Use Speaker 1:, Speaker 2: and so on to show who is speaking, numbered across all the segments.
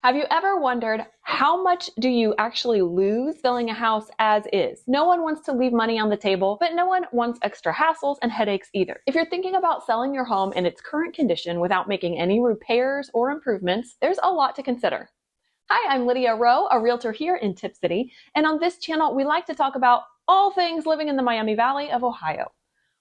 Speaker 1: Have you ever wondered how much do you actually lose selling a house as is? No one wants to leave money on the table, but no one wants extra hassles and headaches either. If you're thinking about selling your home in its current condition without making any repairs or improvements, there's a lot to consider. Hi, I'm Lydia Rowe, a realtor here in Tip City, and on this channel, we like to talk about all things living in the Miami Valley of Ohio.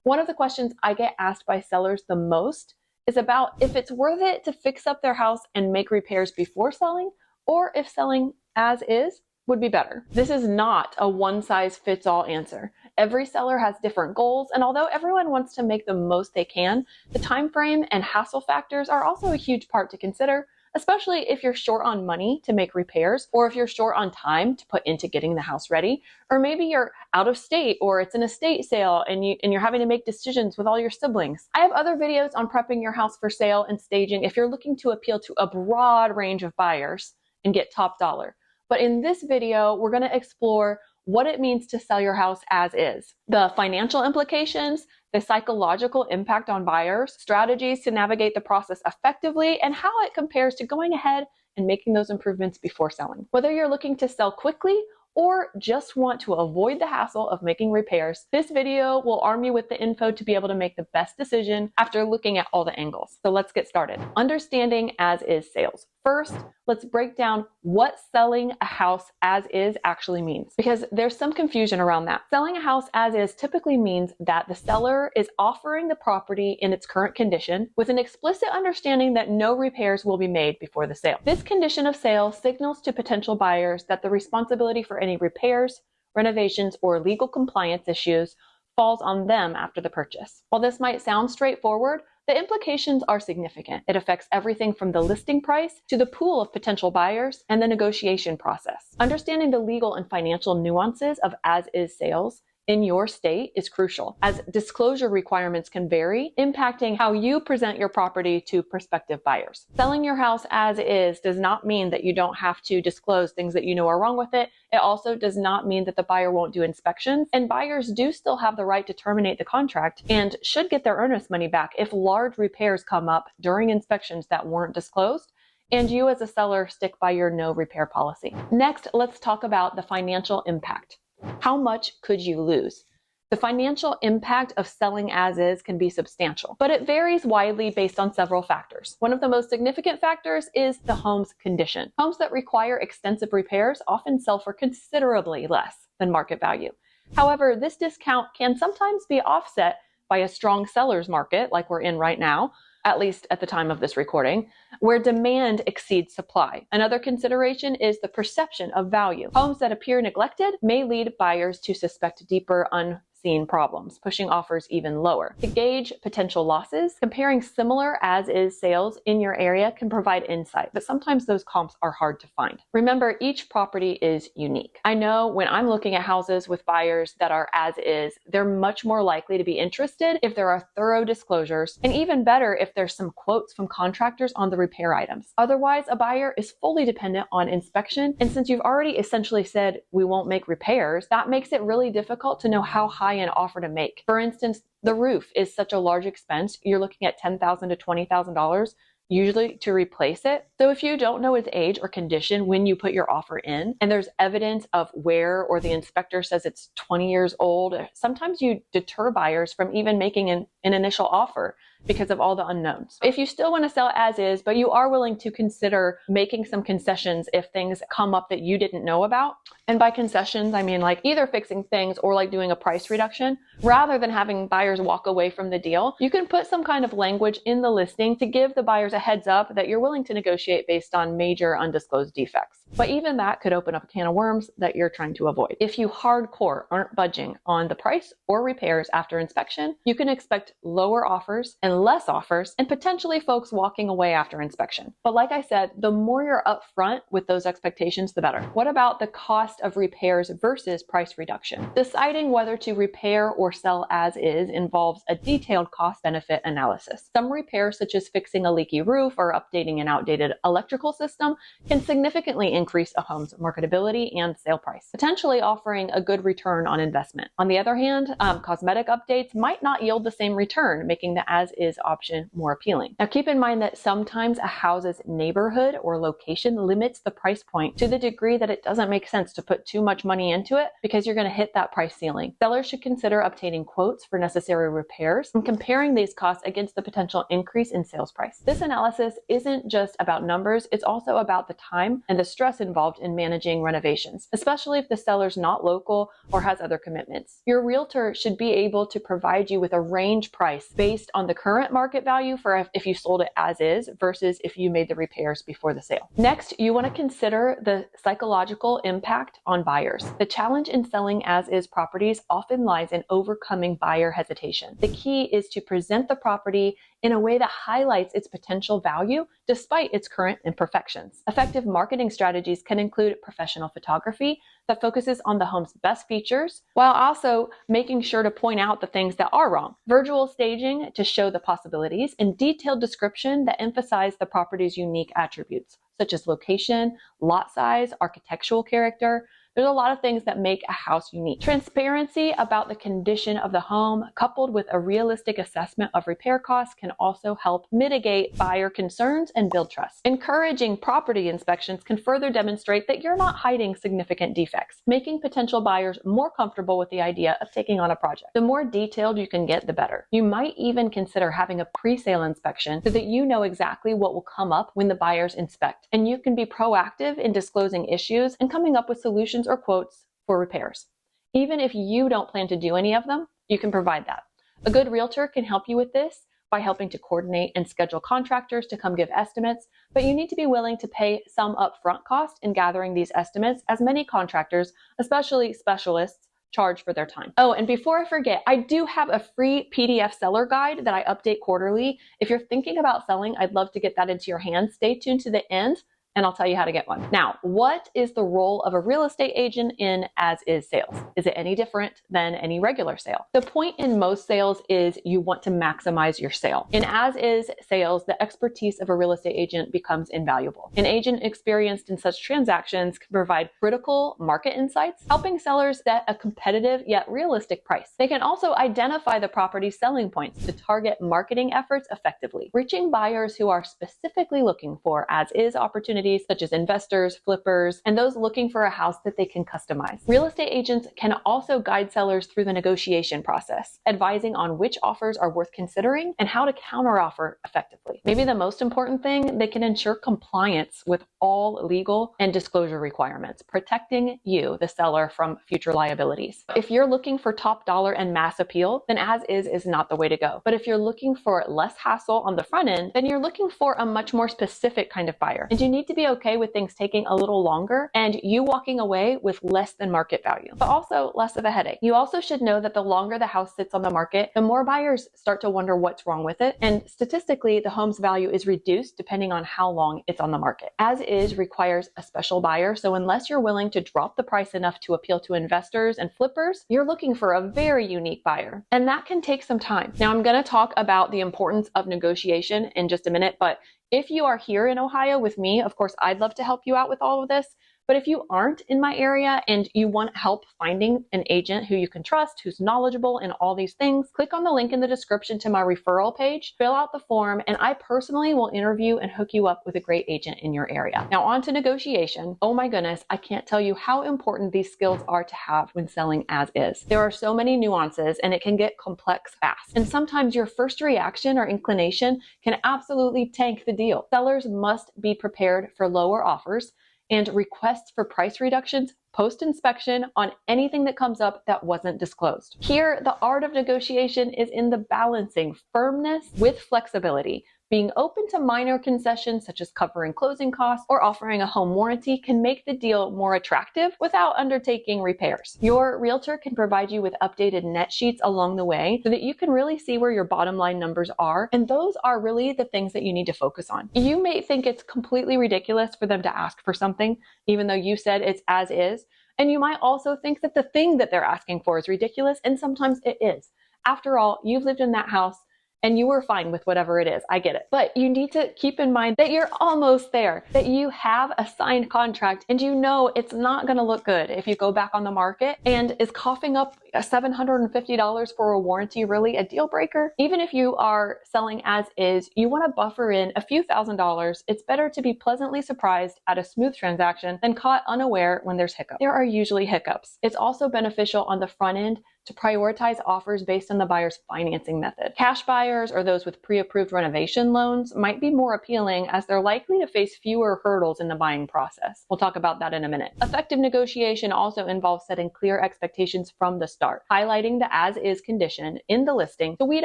Speaker 1: One of the questions I get asked by sellers the most is about if it's worth it to fix up their house and make repairs before selling, or if selling as is would be better. This is not a one-size-fits-all answer. Every seller has different goals, and although everyone wants to make the most they can, the time frame and hassle factors are also a huge part to consider, especially if you're short on money to make repairs, or if you're short on time to put into getting the house ready, or maybe you're out of state or it's an estate sale and you're having to make decisions with all your siblings. I have other videos on prepping your house for sale and staging if you're looking to appeal to a broad range of buyers and get top dollar. But in this video, we're going to explore what it means to sell your house as is, the financial implications, the psychological impact on buyers, strategies to navigate the process effectively, and how it compares to going ahead and making those improvements before selling. Whether you're looking to sell quickly or just want to avoid the hassle of making repairs, this video will arm you with the info to be able to make the best decision after looking at all the angles. So let's get started. Understanding as is sales. First, let's break down what selling a house as is actually means, because there's some confusion around that. Selling a house as is typically means that the seller is offering the property in its current condition with an explicit understanding that no repairs will be made before the sale. This condition of sale signals to potential buyers that the responsibility for any repairs, renovations, or legal compliance issues falls on them after the purchase. While this might sound straightforward, the implications are significant. It affects everything from the listing price to the pool of potential buyers and the negotiation process. Understanding the legal and financial nuances of as-is sales in your state is crucial, as disclosure requirements can vary, impacting how you present your property to prospective buyers. Selling your house as is does not mean that you don't have to disclose things that you know are wrong with it. It also does not mean that the buyer won't do inspections, and buyers do still have the right to terminate the contract and should get their earnest money back if large repairs come up during inspections that weren't disclosed, and you as a seller stick by your no repair policy. Next, let's talk about the financial impact. How much could you lose? The financial impact of selling as is can be substantial, but it varies widely based on several factors. One of the most significant factors is the home's condition. Homes that require extensive repairs often sell for considerably less than market value. However, this discount can sometimes be offset by a strong seller's market, like we're in right now, at least at the time of this recording, where demand exceeds supply. Another consideration is the perception of value. Homes that appear neglected may lead buyers to suspect deeper unseen problems, pushing offers even lower. To gauge potential losses, comparing similar as-is sales in your area can provide insight, but sometimes those comps are hard to find. Remember, each property is unique. I know when I'm looking at houses with buyers that are as-is, they're much more likely to be interested if there are thorough disclosures, and even better if there's some quotes from contractors on the repair items. Otherwise, a buyer is fully dependent on inspection, and since you've already essentially said we won't make repairs, that makes it really difficult to know how high an offer to make. For instance, the roof is such a large expense. You're looking at $10,000 to $20,000 usually to replace it. So if you don't know its age or condition when you put your offer in, and there's evidence of wear or the inspector says it's 20 years old, sometimes you deter buyers from even making an initial offer because of all the unknowns. If you still want to sell as is, but you are willing to consider making some concessions if things come up that you didn't know about, and by concessions, I mean like either fixing things or like doing a price reduction, rather than having buyers walk away from the deal, you can put some kind of language in the listing to give the buyers a heads up that you're willing to negotiate based on major undisclosed defects. But even that could open up a can of worms that you're trying to avoid. If you hardcore aren't budging on the price or repairs after inspection, you can expect lower offers and less offers, and potentially folks walking away after inspection. But like I said, the more you're upfront with those expectations, the better. What about the cost of repairs versus price reduction? Deciding whether to repair or sell as is involves a detailed cost-benefit analysis. Some repairs, such as fixing a leaky roof or updating an outdated electrical system, can significantly increase a home's marketability and sale price, potentially offering a good return on investment. On the other hand, cosmetic updates might not yield the same return, making the as as-is option more appealing. Now keep in mind that sometimes a house's neighborhood or location limits the price point to the degree that it doesn't make sense to put too much money into it because you're going to hit that price ceiling. Sellers should consider obtaining quotes for necessary repairs and comparing these costs against the potential increase in sales price. This analysis isn't just about numbers, it's also about the time and the stress involved in managing renovations, especially if the seller's not local or has other commitments. Your realtor should be able to provide you with a range price based on the current market value for if you sold it as is versus if you made the repairs before the sale. Next, you want to consider the psychological impact on buyers. The challenge in selling as is properties often lies in overcoming buyer hesitation. The key is to present the property in a way that highlights its potential value despite its current imperfections. Effective marketing strategies can include professional photography that focuses on the home's best features while also making sure to point out the things that are wrong, virtual staging to show the possibilities, and detailed description that emphasize the property's unique attributes, such as location, lot size, architectural character. There's a lot of things that make a house unique. Transparency about the condition of the home, coupled with a realistic assessment of repair costs, can also help mitigate buyer concerns and build trust. Encouraging property inspections can further demonstrate that you're not hiding significant defects, making potential buyers more comfortable with the idea of taking on a project. The more detailed you can get, the better. You might even consider having a pre-sale inspection so that you know exactly what will come up when the buyers inspect, and you can be proactive in disclosing issues and coming up with solutions or quotes for repairs. Even if you don't plan to do any of them, you can provide that. A good realtor can help you with this by helping to coordinate and schedule contractors to come give estimates, but you need to be willing to pay some upfront cost in gathering these estimates, as many contractors, especially specialists, charge for their time. Oh, and before I forget, I do have a free PDF seller guide that I update quarterly. If you're thinking about selling, I'd love to get that into your hands. Stay tuned to the end and I'll tell you how to get one. Now, what is the role of a real estate agent in as-is sales? Is it any different than any regular sale? The point in most sales is you want to maximize your sale. In as-is sales, the expertise of a real estate agent becomes invaluable. An agent experienced in such transactions can provide critical market insights, helping sellers set a competitive yet realistic price. They can also identify the property's selling points to target marketing efforts effectively, reaching buyers who are specifically looking for as-is opportunities such as investors, flippers, and those looking for a house that they can customize. Real estate agents can also guide sellers through the negotiation process, advising on which offers are worth considering and how to counteroffer effectively. Maybe the most important thing, they can ensure compliance with all legal and disclosure requirements, protecting you, the seller, from future liabilities. If you're looking for top dollar and mass appeal, then as-is not the way to go. But if you're looking for less hassle on the front end, then you're looking for a much more specific kind of buyer. And you need to be okay with things taking a little longer and you walking away with less than market value, but also less of a headache. You also should know that the longer the house sits on the market, the more buyers start to wonder what's wrong with it. And statistically, the home's value is reduced depending on how long it's on the market. As-is requires a special buyer, so unless you're willing to drop the price enough to appeal to investors and flippers, you're looking for a very unique buyer. And that can take some time. Now, I'm going to talk about the importance of negotiation in just a minute, but if you are here in Ohio with me, of course, I'd love to help you out with all of this. But if you aren't in my area and you want help finding an agent who you can trust, who's knowledgeable in all these things, click on the link in the description to my referral page, fill out the form, and I personally will interview and hook you up with a great agent in your area. Now on to negotiation. Oh my goodness, I can't tell you how important these skills are to have when selling as is. There are so many nuances and it can get complex fast. And sometimes your first reaction or inclination can absolutely tank the deal. Sellers must be prepared for lower offers and requests for price reductions post-inspection on anything that comes up that wasn't disclosed. Here, the art of negotiation is in the balancing firmness with flexibility. Being open to minor concessions such as covering closing costs or offering a home warranty can make the deal more attractive without undertaking repairs. Your realtor can provide you with updated net sheets along the way so that you can really see where your bottom line numbers are, and those are really the things that you need to focus on. You may think it's completely ridiculous for them to ask for something, even though you said it's as is, and you might also think that the thing that they're asking for is ridiculous, and sometimes it is. After all, you've lived in that house and you were fine with whatever it is. I get it. But you need to keep in mind that you're almost there, that you have a signed contract and you know it's not going to look good if you go back on the market. And is coughing up $750 for a warranty really a deal breaker? Even if you are selling as is, you want to buffer in a few $1,000s. It's better to be pleasantly surprised at a smooth transaction than caught unaware when there's hiccups. There are usually hiccups. It's also beneficial on the front end to prioritize offers based on the buyer's financing method. Cash buyers or those with pre-approved renovation loans might be more appealing as they're likely to face fewer hurdles in the buying process. We'll talk about that in a minute. Effective negotiation also involves setting clear expectations from the start, highlighting the as-is condition in the listing to weed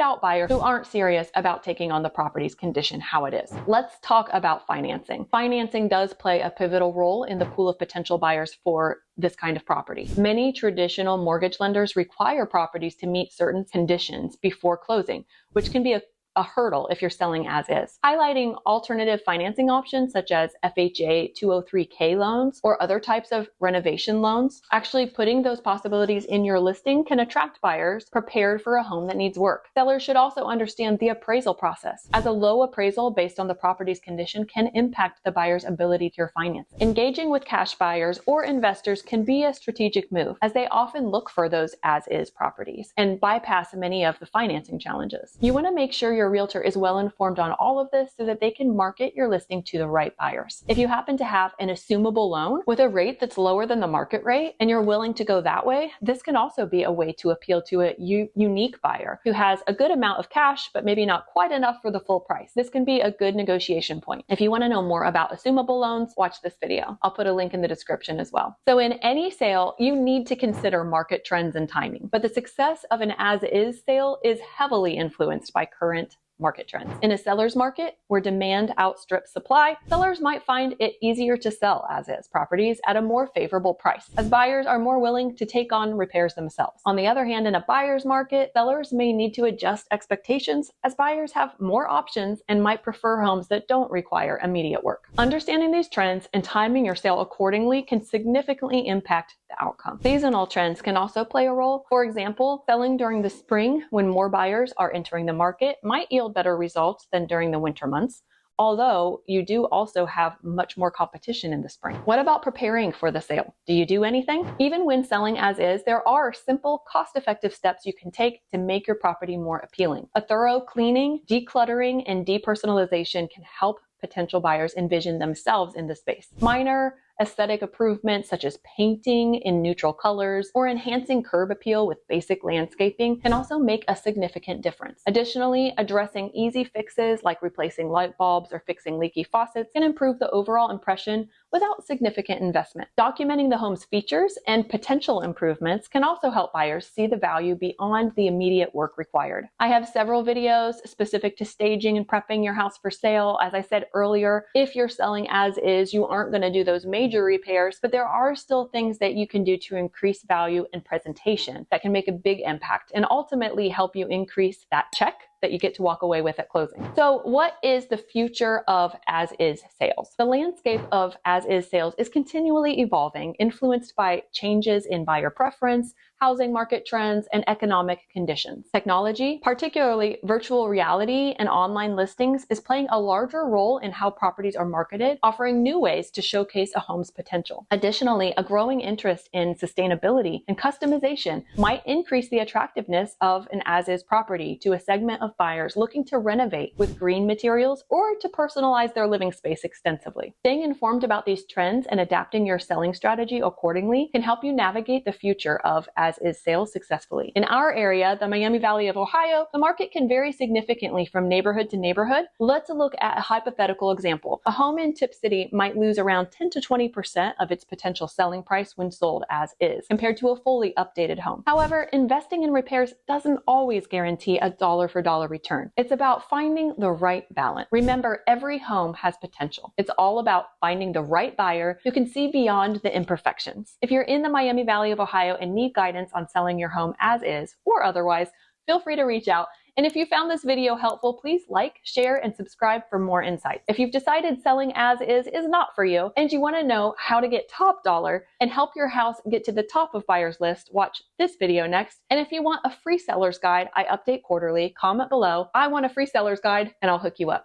Speaker 1: out buyers who aren't serious about taking on the property's condition how it is. Let's talk about financing. Financing does play a pivotal role in the pool of potential buyers for this kind of property. Many traditional mortgage lenders require properties to meet certain conditions before closing, which can be a hurdle if you're selling as is. Highlighting alternative financing options such as FHA 203K loans or other types of renovation loans, actually putting those possibilities in your listing can attract buyers prepared for a home that needs work. Sellers should also understand the appraisal process, as a low appraisal based on the property's condition can impact the buyer's ability to finance. Engaging with cash buyers or investors can be a strategic move, as they often look for those as-is properties and bypass many of the financing challenges. You want to make sure your realtor is well informed on all of this so that they can market your listing to the right buyers. If you happen to have an assumable loan with a rate that's lower than the market rate and you're willing to go that way, this can also be a way to appeal to a unique buyer who has a good amount of cash but maybe not quite enough for the full price. This can be a good negotiation point. If you want to know more about assumable loans, watch this video. I'll put a link in the description as well. So in any sale, you need to consider market trends and timing, but the success of an as-is sale is heavily influenced by current market trends. In a seller's market where demand outstrips supply, sellers might find it easier to sell as-is properties at a more favorable price, as buyers are more willing to take on repairs themselves. On the other hand, in a buyer's market, sellers may need to adjust expectations as buyers have more options and might prefer homes that don't require immediate work. Understanding these trends and timing your sale accordingly can significantly impact the outcome. Seasonal trends can also play a role. For example, selling during the spring when more buyers are entering the market might yield better results than during the winter months, although you do also have much more competition in the spring. What about preparing for the sale? Do you do anything? Even when selling as is, there are simple, cost-effective steps you can take to make your property more appealing. A thorough cleaning, decluttering, and depersonalization can help potential buyers envision themselves in the space. Minor aesthetic improvements such as painting in neutral colors or enhancing curb appeal with basic landscaping can also make a significant difference. Additionally, addressing easy fixes like replacing light bulbs or fixing leaky faucets can improve the overall impression without significant investment. Documenting the home's features and potential improvements can also help buyers see the value beyond the immediate work required. I have several videos specific to staging and prepping your house for sale. As I said earlier, if you're selling as is, you aren't going to do those major repairs, but there are still things that you can do to increase value and presentation that can make a big impact and ultimately help you increase that check that you get to walk away with at closing. So what is the future of as-is sales? The landscape of as-is sales is continually evolving, influenced by changes in buyer preference, housing market trends, and economic conditions. Technology, particularly virtual reality and online listings, is playing a larger role in how properties are marketed, offering new ways to showcase a home's potential. Additionally, a growing interest in sustainability and customization might increase the attractiveness of an as-is property to a segment of buyers looking to renovate with green materials or to personalize their living space extensively. Staying informed about these trends and adapting your selling strategy accordingly can help you navigate the future of as-is sales successfully. In our area, the Miami Valley of Ohio, the market can vary significantly from neighborhood to neighborhood. Let's look at a hypothetical example. A home in Tip City might lose around 10 to 20% of its potential selling price when sold as is, compared to a fully updated home. However, investing in repairs doesn't always guarantee a dollar for dollar return. It's about finding the right balance. Remember, every home has potential. It's all about finding the right buyer who can see beyond the imperfections. If you're in the Miami Valley of Ohio and need guidance on selling your home as is or otherwise, feel free to reach out. And if you found this video helpful, please like, share, and subscribe for more insights. If you've decided selling as is not for you, and you want to know how to get top dollar and help your house get to the top of buyers list, watch this video next. And if you want a free seller's guide I update quarterly, comment below, "I want a free seller's guide," and I'll hook you up.